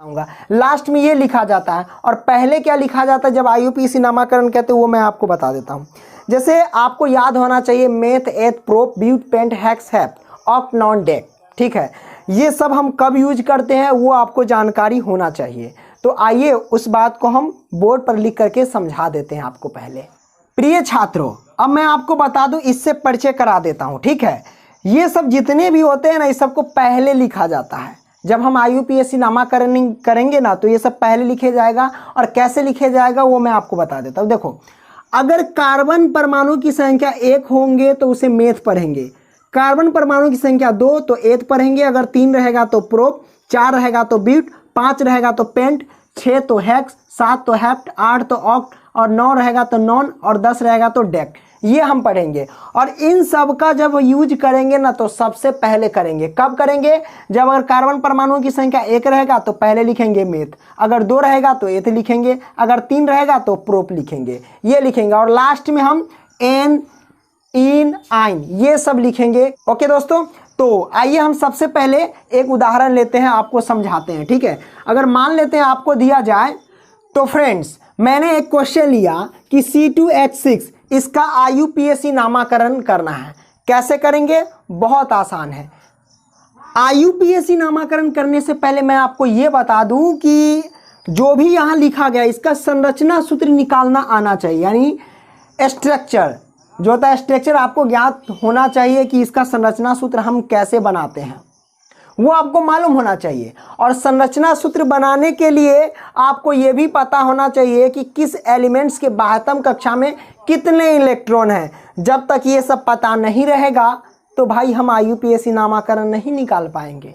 आऊंगा। लास्ट में ये लिखा जाता है और पहले क्या लिखा जाता है जब IUPAC नामाकरण कहते हैं वो मैं आपको बता देता हूँ। जैसे आपको याद होना चाहिए meth, eth, prop, but, pent, hex, hep, oct, non, dec, ठीक है। ये सब हम कब यूज करते हैं वो आपको जानकारी होना चाहिए। तो आइए उस बात को हम बोर्ड पर लिख करके समझा देते हैं आपको। पहले प्रिय छात्रों, अब मैं आपको बता दूं, इससे परिचय करा देता हूं, ठीक है। ये सब जितने भी होते हैं ना, इस सबको पहले लिखा जाता है। जब हम IUPAC नामाकरण करेंगे ना तो ये सब पहले लिखे जाएगा, और कैसे लिखे जाएगा वो मैं आपको बता देता हूँ। देखो, अगर कार्बन परमाणु की संख्या 1 होंगे तो उसे मेथ पढ़ेंगे, कार्बन परमाणु की संख्या 2 तो एथ पढ़ेंगे, अगर 3 रहेगा तो प्रोप, 4 रहेगा तो ब्यूट, 5 रहेगा तो पेंट, 6 तो हेक्स, 7 तो हेप्ट, 8 तो ऑक्ट, और 9 रहेगा तो नॉन, और 10 रहेगा तो डेक। ये हम पढ़ेंगे। और इन सब का जब यूज करेंगे ना तो सबसे पहले करेंगे, कब करेंगे? जब अगर कार्बन परमाणुओं की संख्या 1 रहेगा तो पहले लिखेंगे मेथ, अगर 2 रहेगा तो एथ लिखेंगे, अगर 3 रहेगा तो प्रोप लिखेंगे, ये लिखेंगे, और लास्ट में हम एन, इन, आइन ये सब लिखेंगे। ओके दोस्तों, तो आइए हम सबसे पहले एक उदाहरण लेते हैं, आपको समझाते हैं, ठीक है। अगर मान लेते हैं आपको दिया जाए, तो फ्रेंड्स मैंने एक क्वेश्चन लिया कि C2H6 इसका IUPAC नामाकरण करना है। कैसे करेंगे? बहुत आसान है। IUPAC नामाकरण करने से पहले मैं आपको ये बता दूं कि जो भी यहाँ लिखा गया इसका संरचना सूत्र निकालना आना चाहिए, यानी स्ट्रक्चर जो होता है, स्ट्रक्चर आपको ज्ञात होना चाहिए कि इसका संरचना सूत्र हम कैसे बनाते हैं, वो आपको मालूम होना चाहिए। और संरचना सूत्र बनाने के लिए आपको ये भी पता होना चाहिए कि किस एलिमेंट्स के 12वीं कक्षा में कितने इलेक्ट्रॉन हैं। जब तक ये सब पता नहीं रहेगा तो भाई हम IUPAC नामाकरण नहीं निकाल पाएंगे।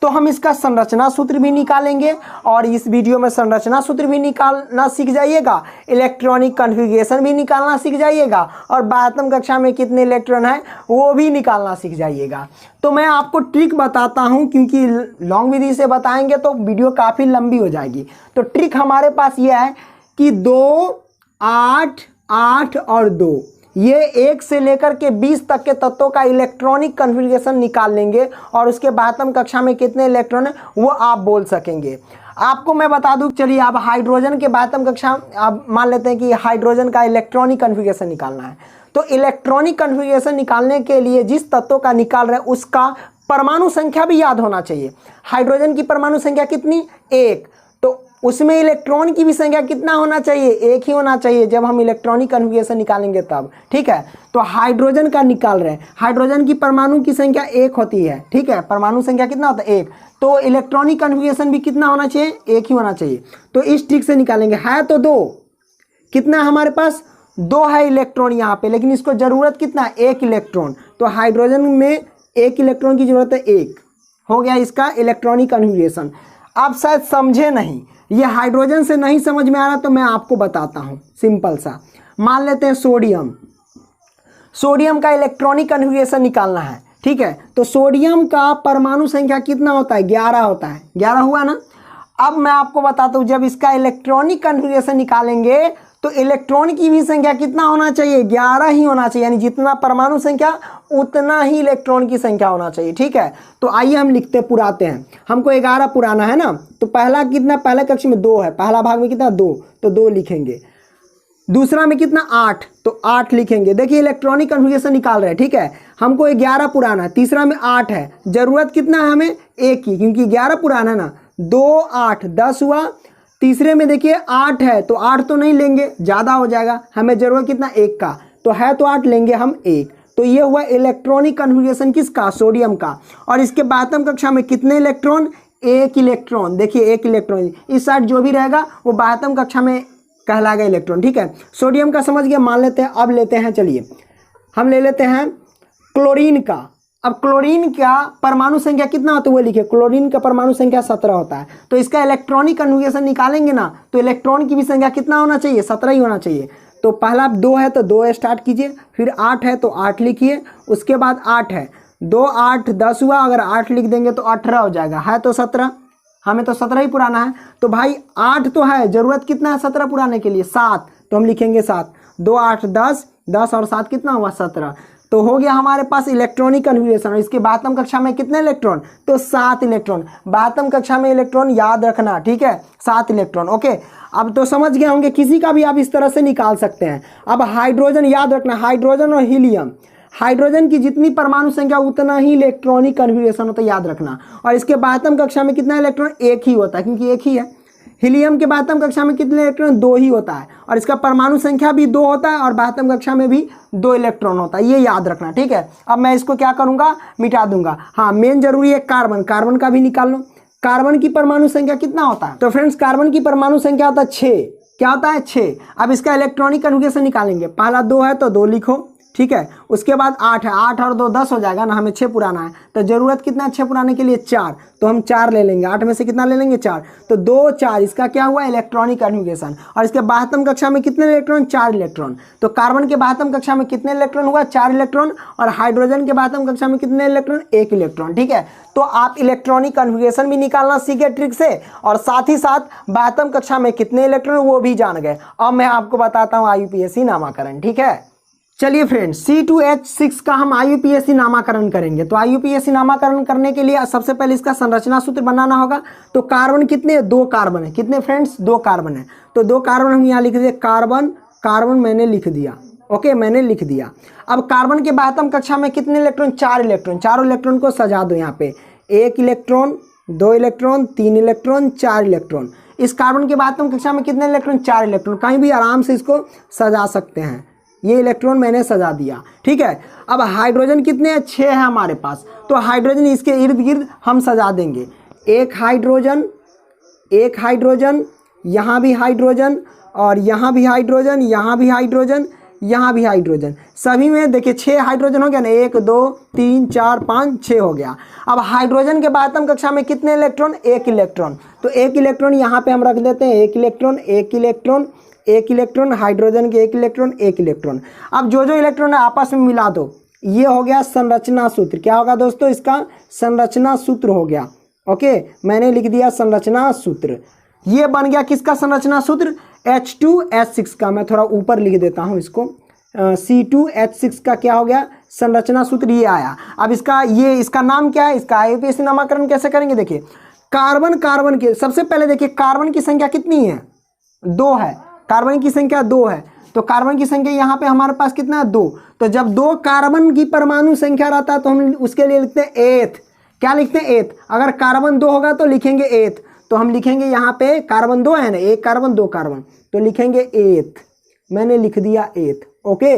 तो हम इसका संरचना सूत्र भी निकालेंगे, और इस वीडियो में संरचना सूत्र भी निकालना सीख जाइएगा, इलेक्ट्रॉनिक कॉन्फ़िगरेशन भी निकालना सीख जाइएगा, और 12वीं कक्षा में कितने इलेक्ट्रॉन हैं वो भी निकालना सीख जाइएगा। तो मैं आपको ट्रिक बताता हूं, क्योंकि लॉन्ग विधि से बताएंगे तो वीडियो काफ़ी लंबी हो जाएगी। तो ट्रिक हमारे पास ये है कि 2, 8, 8 और 2 ये 1 से लेकर के 20 तक के तत्वों का इलेक्ट्रॉनिक कॉन्फ़िगरेशन निकाल लेंगे, और उसके 12वीं कक्षा में कितने इलेक्ट्रॉन हैं वो आप बोल सकेंगे। आपको मैं बता दूं, चलिए आप हाइड्रोजन के 12वीं कक्षा आप मान लेते हैं कि हाइड्रोजन का इलेक्ट्रॉनिक कॉन्फ़िगरेशन निकालना है। तो इलेक्ट्रॉनिक कॉन्फ़िगरेशन निकालने के लिए जिस तत्वों का निकाल रहे हैं उसका परमाणु संख्या भी याद होना चाहिए। हाइड्रोजन की परमाणु संख्या कितनी? 1, तो उसमें इलेक्ट्रॉन की भी संख्या कितना होना चाहिए? 1 ही होना चाहिए जब हम इलेक्ट्रॉनिक कॉन्फ़िगरेशन निकालेंगे तब, ठीक है। तो हाइड्रोजन का निकाल रहे हैं, हाइड्रोजन की परमाणु की संख्या 1 होती है, ठीक है। परमाणु संख्या कितना होता है? 1, तो इलेक्ट्रॉनिक कॉन्फ़िगरेशन भी कितना होना चाहिए? 1 ही होना चाहिए। तो इस ट्रिक से निकालेंगे। है तो 2, कितना हमारे पास? 2 है इलेक्ट्रॉन यहाँ पे, लेकिन इसको जरूरत कितना है? 1 इलेक्ट्रॉन। तो हाइड्रोजन में 1 इलेक्ट्रॉन की जरूरत है, 1 हो गया इसका इलेक्ट्रॉनिक कॉन्फ़िगरेशन। आप शायद समझे नहीं, ये हाइड्रोजन से नहीं समझ में आ रहा तो मैं आपको बताता हूँ सिंपल सा। मान लेते हैं सोडियम, सोडियम का इलेक्ट्रॉनिक कॉन्फ़िगरेशन निकालना है, ठीक है। तो सोडियम का परमाणु संख्या कितना होता है? 11 होता है। 11 हुआ ना। अब मैं आपको बताता हूँ, जब इसका इलेक्ट्रॉनिक कॉन्फ़िगरेशन निकालेंगे तो इलेक्ट्रॉन की भी संख्या कितना होना चाहिए? 11 ही होना चाहिए, यानी जितना परमाणु संख्या उतना ही इलेक्ट्रॉन की संख्या होना चाहिए, ठीक है। तो आइए हम लिखते पुराते हैं। हमको 11 पुराना है ना, तो पहला कितना? पहले कक्ष में 2 है, पहला भाग में कितना? 2, तो 2 लिखेंगे। दूसरा में कितना? 8, तो 8 लिखेंगे। देखिए इलेक्ट्रॉनिक कॉन्फ़िगरेशन निकाल रहे हैं, ठीक है। हमको 11 पुराना है, तीसरा में 8 है, जरूरत कितना है हमें? 1 की, क्योंकि 11 पुराना है ना। 2, 8, 10 हुआ। तीसरे में देखिए 8 है, तो 8 तो नहीं लेंगे, ज़्यादा हो जाएगा, हमें जरूरत कितना? 1 का, तो है तो 8 लेंगे हम 1। तो ये हुआ इलेक्ट्रॉनिक कॉन्फ़िगरेशन किसका? सोडियम का। और इसके 12वीं कक्षा में कितने इलेक्ट्रॉन? 1 इलेक्ट्रॉन। देखिए 1 इलेक्ट्रॉन, इस साइड जो भी रहेगा वो 12वीं कक्षा में कहलाएगा इलेक्ट्रॉन, ठीक है। सोडियम का समझ गया, मान लेते हैं। अब लेते हैं, चलिए हम ले लेते हैं क्लोरीन का। अब क्लोरीन का परमाणु संख्या कितना होता है वो लिखिए। क्लोरीन का परमाणु संख्या 17 होता है। तो इसका इलेक्ट्रॉनिक कॉन्फ़िगरेशन निकालेंगे ना, तो इलेक्ट्रॉन की भी संख्या कितना होना चाहिए? 17 ही होना चाहिए। तो पहला 2 है तो 2 स्टार्ट कीजिए, फिर 8 है तो 8 लिखिए, उसके बाद 8 है, 2, 8, 10 हुआ, अगर 8 लिख देंगे तो 18 हो जाएगा। है तो 17, हमें तो 17 ही पुराना है। तो भाई 8 तो है, जरूरत कितना है 17 पुराने के लिए? 7, तो हम लिखेंगे 7। 2, 8, 10, 10 और 7 कितना हुआ? 17। तो हो गया हमारे पास इलेक्ट्रॉनिक कन्फिगरेशन। और इसके 12वीं कक्षा में कितने इलेक्ट्रॉन, तो 7 इलेक्ट्रॉन। 12वीं कक्षा में इलेक्ट्रॉन याद रखना, ठीक है, 7 इलेक्ट्रॉन। ओके, अब तो समझ गए होंगे, किसी का भी आप इस तरह से निकाल सकते हैं। अब हाइड्रोजन याद रखना, हाइड्रोजन और हीलियम, हाइड्रोजन की जितनी परमाणु संख्या उतना ही इलेक्ट्रॉनिक कन्फिगरेशन होता है, याद रखना। और इसके 12वीं कक्षा में कितना इलेक्ट्रॉन, एक ही होता है, क्योंकि एक ही है। हीलियम के 12वीं कक्षा में कितने इलेक्ट्रॉन, 2 ही होता है। और इसका परमाणु संख्या भी 2 होता है, और 12वीं कक्षा में भी 2 इलेक्ट्रॉन होता है, ये याद रखना, ठीक है। अब मैं इसको क्या करूंगा, मिटा दूंगा। हाँ, मेन जरूरी है कार्बन, कार्बन का भी निकाल लो। कार्बन की परमाणु संख्या कितना होता है, तो फ्रेंड्स कार्बन की परमाणु संख्या होता है 6। क्या होता है, 6। अब इसका इलेक्ट्रॉनिक कन्फिगरेशन निकालेंगे। पहला 2 है तो 2 लिखो, ठीक है। उसके बाद 8 है, 8 और 2 10 हो जाएगा ना, हमें 6 पुराना है। तो जरूरत कितना है 6 पुराने के लिए, 4। तो हम 4 ले लेंगे, 8 में से कितना ले लेंगे, 4। तो 2 4, इसका क्या हुआ, इलेक्ट्रॉनिक कन्फिगरेशन। और इसके 12वीं कक्षा में कितने इलेक्ट्रॉन, 4 इलेक्ट्रॉन। तो कार्बन के 12वीं कक्षा में कितने इलेक्ट्रॉन हुआ, 4 इलेक्ट्रॉन। और हाइड्रोजन के 12वीं कक्षा में कितने इलेक्ट्रॉन, 1 इलेक्ट्रॉन, ठीक है। तो आप इलेक्ट्रॉनिक कन्फिगरेशन भी निकालना सीखे ट्रिक से, और साथ ही साथ 12वीं कक्षा में कितने इलेक्ट्रॉन वो भी जान गए। अब मैं आपको बताता हूँ IUPAC नामाकरण, ठीक है। चलिए फ्रेंड्स, C2H6 का हम IUPAC नामाकरण करेंगे। तो IUPAC नामाकरण करने के लिए सबसे पहले इसका संरचना सूत्र बनाना होगा। तो कार्बन कितने, 2 कार्बन है। कितने फ्रेंड्स, 2 कार्बन है। तो 2 कार्बन हम यहाँ लिख दिए, कार्बन कार्बन मैंने लिख दिया। ओके, मैंने लिख दिया। अब कार्बन के 12वीं कक्षा में कितने इलेक्ट्रॉन, 4 इलेक्ट्रॉन। चारों इलेक्ट्रॉन को सजा दो यहाँ पे, 1 इलेक्ट्रॉन, 2 इलेक्ट्रॉन, 3 इलेक्ट्रॉन, 4 इलेक्ट्रॉन। इस कार्बन के 12वीं कक्षा में कितने इलेक्ट्रॉन, 4 इलेक्ट्रॉन। कहीं भी आराम से इसको सजा सकते हैं। ये इलेक्ट्रॉन मैंने सजा दिया, ठीक है। अब हाइड्रोजन कितने हैं, 6 है हमारे पास। तो हाइड्रोजन इसके इर्द गिर्द हम सजा देंगे, 1 हाइड्रोजन, 1 हाइड्रोजन, यहाँ भी हाइड्रोजन, और यहाँ भी हाइड्रोजन, यहाँ भी हाइड्रोजन, यहाँ भी हाइड्रोजन। सभी में देखिए 6 हाइड्रोजन हो गया ना, 1 2 3 4 5 6 हो गया। अब हाइड्रोजन के 12वीं कक्षा में कितने इलेक्ट्रॉन, 1 इलेक्ट्रॉन। तो 1 इलेक्ट्रॉन यहाँ पे हम रख देते हैं, 1 इलेक्ट्रॉन, 1 इलेक्ट्रॉन, 1 इलेक्ट्रॉन, हाइड्रोजन के 1 इलेक्ट्रॉन, 1 इलेक्ट्रॉन। अब जो इलेक्ट्रॉन है आपस में मिला दो, ये हो गया संरचना सूत्र। क्या होगा दोस्तों, इसका संरचना सूत्र हो गया। ओके, मैंने लिख दिया संरचना सूत्र। ये बन गया किसका संरचना सूत्र, H2H6 का। मैं थोड़ा ऊपर लिख देता हूँ इसको, C2H6 का क्या हो गया, संरचना सूत्र ये आया। अब इसका नाम क्या है, इसका IUPAC नामाकरण कैसे करेंगे, देखिए कार्बन के सबसे पहले देखिए कार्बन की संख्या कितनी है, 2 है। कार्बन की संख्या 2 है। तो कार्बन की संख्या यहाँ पे हमारे पास कितना है, 2। तो जब 2 कार्बन की परमाणु संख्या रहता है तो हम उसके लिए लिखते हैं एथ। क्या लिखते हैं, एथ। अगर कार्बन 2 होगा तो लिखेंगे एथ। तो हम लिखेंगे यहाँ पे कार्बन 2 है ना, 1 कार्बन 2 कार्बन, तो लिखेंगे एथ। मैंने लिख दिया एथ। ओके,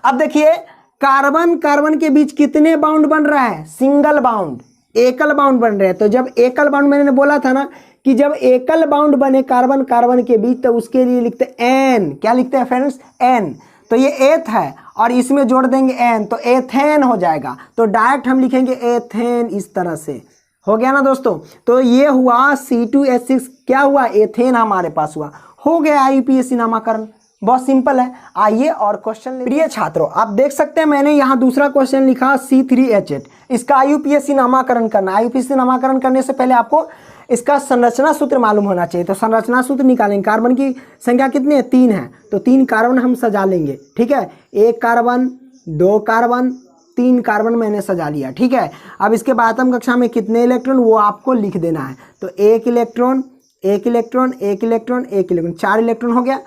अब देखिए कार्बन के बीच कितने बाउंड बन रहा है, सिंगल बाउंड, एकल बाउंड बन रहे हैं। तो जब एकल बाउंड, मैंने बोला था ना कि जब एकल बाउंड बने कार्बन के बीच, तो उसके लिए लिखते हैं एन। क्या लिखते हैं फ्रेंड्स, एन। तो ये एथ है और इसमें जोड़ देंगे एन, तो एथेन हो जाएगा। तो डायरेक्ट हम लिखेंगे एथेन, इस तरह से हो गया ना दोस्तों। तो ये हुआ C2H6, क्या हुआ, एथेन हमारे पास हुआ। हो गया IUPAC नामाकरण, बहुत सिंपल है। आइए और क्वेश्चन। प्रिय छात्रों, आप देख सकते हैं मैंने यहाँ दूसरा क्वेश्चन लिखा C3H8। इसका IUPAC नामाकरण करना। IUPAC नामाकरण करने से पहले आपको इसका संरचना सूत्र मालूम होना चाहिए। तो संरचना सूत्र निकालेंगे। कार्बन की संख्या कितनी है, 3 है। तो 3 कार्बन हम सजा लेंगे, ठीक है। 1 कार्बन, 2 कार्बन, 3 कार्बन मैंने सजा लिया, ठीक है। अब इसके 12वीं कक्षा में कितने इलेक्ट्रॉन वो आपको लिख देना है। तो 1 electron, 1 electron, 1 electron, 1 electron, 4 electron हो गया।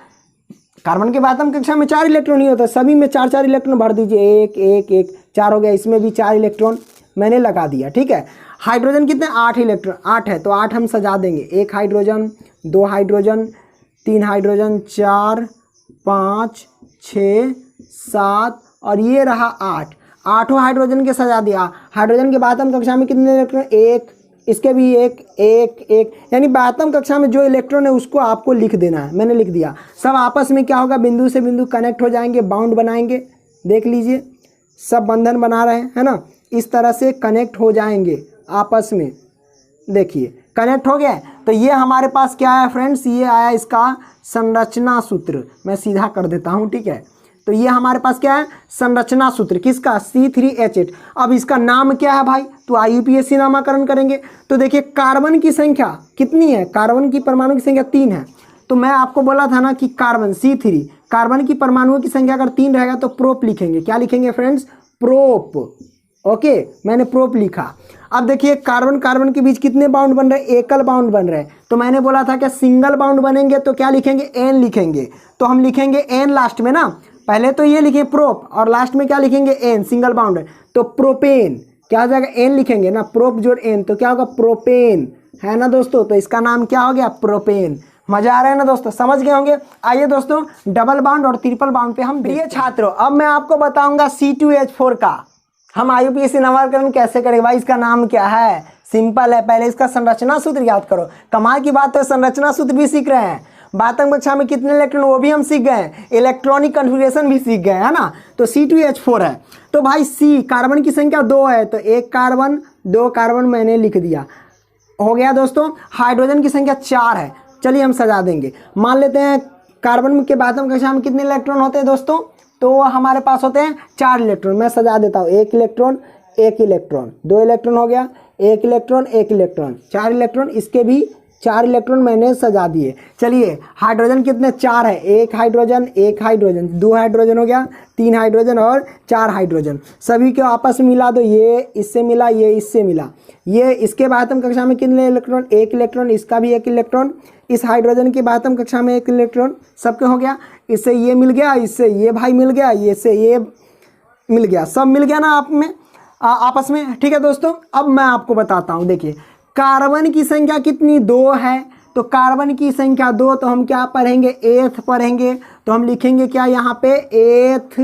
कार्बन के 12वीं कक्षा में 4 इलेक्ट्रॉन ही होता है, सभी में 4 4 इलेक्ट्रॉन भर दीजिए, 1 1 1 4 हो गया। इसमें भी 4 इलेक्ट्रॉन मैंने लगा दिया, ठीक है। हाइड्रोजन कितने, 8 इलेक्ट्रॉन, 8 है। तो 8 हम सजा देंगे, 1 हाइड्रोजन, 2 हाइड्रोजन, 3 हाइड्रोजन, 4 5 6 7 और ये रहा 8। 8 हाइड्रोजन के सजा दिया। हाइड्रोजन के 12वीं कक्षा में कितने इलेक्ट्रॉन, 1, इसके भी 1 1 1, यानी 12वीं कक्षा में जो इलेक्ट्रॉन है उसको आपको लिख देना है। मैंने लिख दिया। सब आपस में क्या होगा, बिंदु से बिंदु कनेक्ट हो जाएंगे, बाउंड बनाएंगे। देख लीजिए, सब बंधन बना रहे हैं, है ना, इस तरह से कनेक्ट हो जाएंगे आपस में। देखिए कनेक्ट हो गया। तो ये हमारे पास क्या है फ्रेंड्स, ये आया इसका संरचना सूत्र। मैं सीधा कर देता हूँ, ठीक है। तो ये हमारे पास क्या है, संरचना सूत्र किसका, C3H8। अब इसका नाम क्या है भाई, तो IUPAC नामाकरण करेंगे। तो देखिए कार्बन की संख्या कितनी है, कार्बन की परमाणु की संख्या 3 है। तो मैं आपको बोला था ना कि कार्बन C3, कार्बन की परमाणुओं की संख्या अगर 3 रहेगा तो प्रोप लिखेंगे। क्या लिखेंगे फ्रेंड्स? प्रोप। ओके, मैंने प्रोप लिखा। अब देखिए कार्बन कार्बन के बीच कितने बाउंड बन रहे हैं? एकल बाउंड बन रहे हैं। तो मैंने बोला था कि सिंगल बाउंड बनेंगे तो क्या लिखेंगे? एन लिखेंगे। तो हम लिखेंगे एन लास्ट में ना, पहले तो ये लिखे प्रोप और लास्ट में क्या लिखेंगे? एन, सिंगल बाउंड है तो प्रोपेन। क्या हो जाएगा? एन लिखेंगे ना, प्रोप जोड़ एन तो क्या होगा? प्रोपेन, है ना दोस्तों। तो इसका नाम क्या हो गया? प्रोपेन। मजा आ रहा है ना दोस्तों, समझ गए होंगे। आइए दोस्तों डबल बाउंड और ट्रिपल बाउंड पे हम प्रिय छात्रों अब मैं आपको बताऊंगा C2H4 का हम IUPAC नामकरण कैसे करेंगे। भाई इसका नाम क्या है? सिंपल है, पहले इसका संरचना सूत्र याद करो। कमाल की बात है, संरचना सूत्र भी सीख रहे हैं। बातंग कक्षा में कितने इलेक्ट्रॉन वो भी हम सीख गए, इलेक्ट्रॉनिक कन्फिगरेशन भी सीख गए, है ना। तो C2H4 है। तो भाई C, कार्बन की संख्या 2 है तो 1 कार्बन 2 कार्बन मैंने लिख दिया, हो गया दोस्तों। हाइड्रोजन की संख्या 4 है, चलिए हम सजा देंगे। मान लेते हैं कार्बन के बातंग कक्षा में कितने इलेक्ट्रॉन होते हैं दोस्तों? तो हमारे पास होते हैं 4 इलेक्ट्रॉन। मैं सजा देता हूँ, 1 इलेक्ट्रॉन 1 इलेक्ट्रॉन, 2 इलेक्ट्रॉन हो गया, 1 इलेक्ट्रॉन 1 इलेक्ट्रॉन, 4 इलेक्ट्रॉन, इसके भी 4 इलेक्ट्रॉन मैंने सजा दिए। चलिए हाइड्रोजन कितने? 4 है, 1 हाइड्रोजन 1 हाइड्रोजन, 2 हाइड्रोजन हो गया, 3 हाइड्रोजन और 4 हाइड्रोजन। सभी को आपस में मिला दो, ये इससे मिला, ये इससे मिला। ये इसके बातम कक्षा में कितने इलेक्ट्रॉन? 1 इलेक्ट्रॉन, इसका भी 1 इलेक्ट्रॉन, इस हाइड्रोजन की बातम कक्षा में 1 इलेक्ट्रॉन, सबके हो गया। इससे ये मिल गया, इससे ये भाई मिल गया, ये से ये मिल गया, सब मिल गया ना आप में आपस में। ठीक है दोस्तों, अब मैं आपको बताता हूँ। देखिए कार्बन की संख्या कितनी? 2 है। तो कार्बन की संख्या 2 तो हम क्या पढ़ेंगे? एथ पढ़ेंगे। तो हम लिखेंगे क्या यहाँ पे? एथ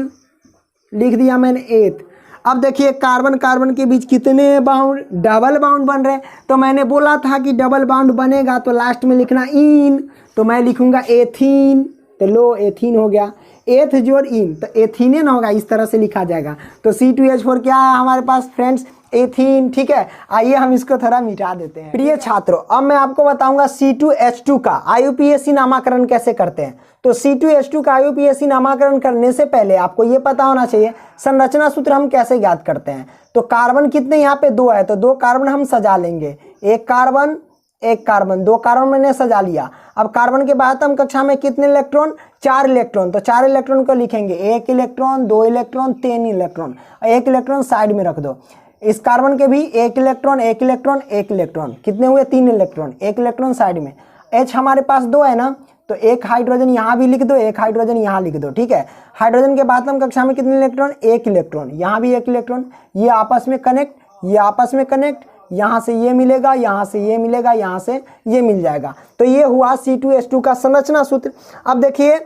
लिख दिया मैंने, एथ। अब देखिए कार्बन कार्बन के बीच कितने बाउंड? डबल बाउंड बन रहे हैं। तो मैंने बोला था कि डबल बाउंड बनेगा तो लास्ट में लिखना इन, तो मैं लिखूंगा एथीन। तो लो एथीन हो गया, एथ जोड़ इन तो एथीनेन होगा, इस तरह से लिखा जाएगा। तो C2H4 क्या है हमारे पास फ्रेंड्स? एथीन। ठीक है, आइए हम इसको थोड़ा मिटा देते हैं। प्रिय छात्रों अब मैं आपको बताऊंगा C2H2 का IUPAC नामकरण कैसे करते हैं। तो C2H2 का IUPAC नामकरण करने से पहले आपको ये पता होना चाहिए संरचना सूत्र हम कैसे याद करते हैं। तो कार्बन कितने यहाँ पे? 2 है तो 2 कार्बन हम सजा लेंगे, 1 कार्बन 1 कार्बन, 2 कार्बन मैंने सजा लिया। अब कार्बन के बातम कक्षा में कितने इलेक्ट्रॉन? 4 इलेक्ट्रॉन। तो 4 इलेक्ट्रॉन को लिखेंगे, 1 electron 2 electron 3 electron, 1 electron side में रख दो। इस कार्बन के भी 1 इलेक्ट्रॉन 1 इलेक्ट्रॉन 1 इलेक्ट्रॉन, कितने हुए? 3 इलेक्ट्रॉन, 1 इलेक्ट्रॉन साइड में। H हमारे पास 2 है ना, तो 1 हाइड्रोजन यहाँ भी लिख दो, 1 हाइड्रोजन यहाँ लिख दो। ठीक है, हाइड्रोजन के बातम कक्षा में कितने इलेक्ट्रॉन? 1 इलेक्ट्रॉन, यहाँ भी 1 इलेक्ट्रॉन। ये आपस में कनेक्ट, ये आपस में कनेक्ट, यहाँ से ये मिलेगा, यहाँ से ये मिलेगा, यहाँ से ये मिल जाएगा। तो ये हुआ C2H2 का संरचना सूत्र। अब देखिए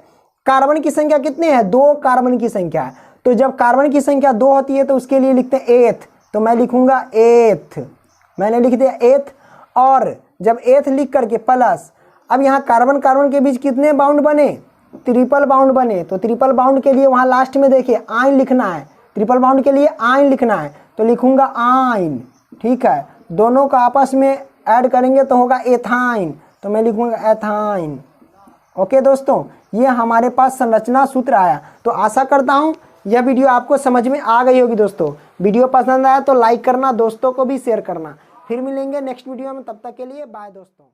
कार्बन की संख्या कितनी है? 2 कार्बन की संख्या है। तो जब कार्बन की संख्या 2 होती है तो उसके लिए लिखते हैं एथ। तो मैं लिखूंगा एथ, मैंने लिख दिया एथ। और जब एथ लिख करके प्लस, अब यहाँ कार्बन कार्बन के बीच कितने बाउंड बने? ट्रिपल बाउंड बने। तो ट्रिपल बाउंड के लिए वहाँ लास्ट में देखिए आइन लिखना है, ट्रिपल बाउंड के लिए आइन लिखना है। तो लिखूंगा आइन। ठीक है, दोनों का आपस में ऐड करेंगे तो होगा एथाइन, तो मैं लिखूंगा एथाइन। ओके दोस्तों, ये हमारे पास संरचना सूत्र आया। तो आशा करता हूँ यह वीडियो आपको समझ में आ गई होगी दोस्तों। वीडियो पसंद आया तो लाइक करना, दोस्तों को भी शेयर करना। फिर मिलेंगे नेक्स्ट वीडियो में, तब तक के लिए बाय दोस्तों।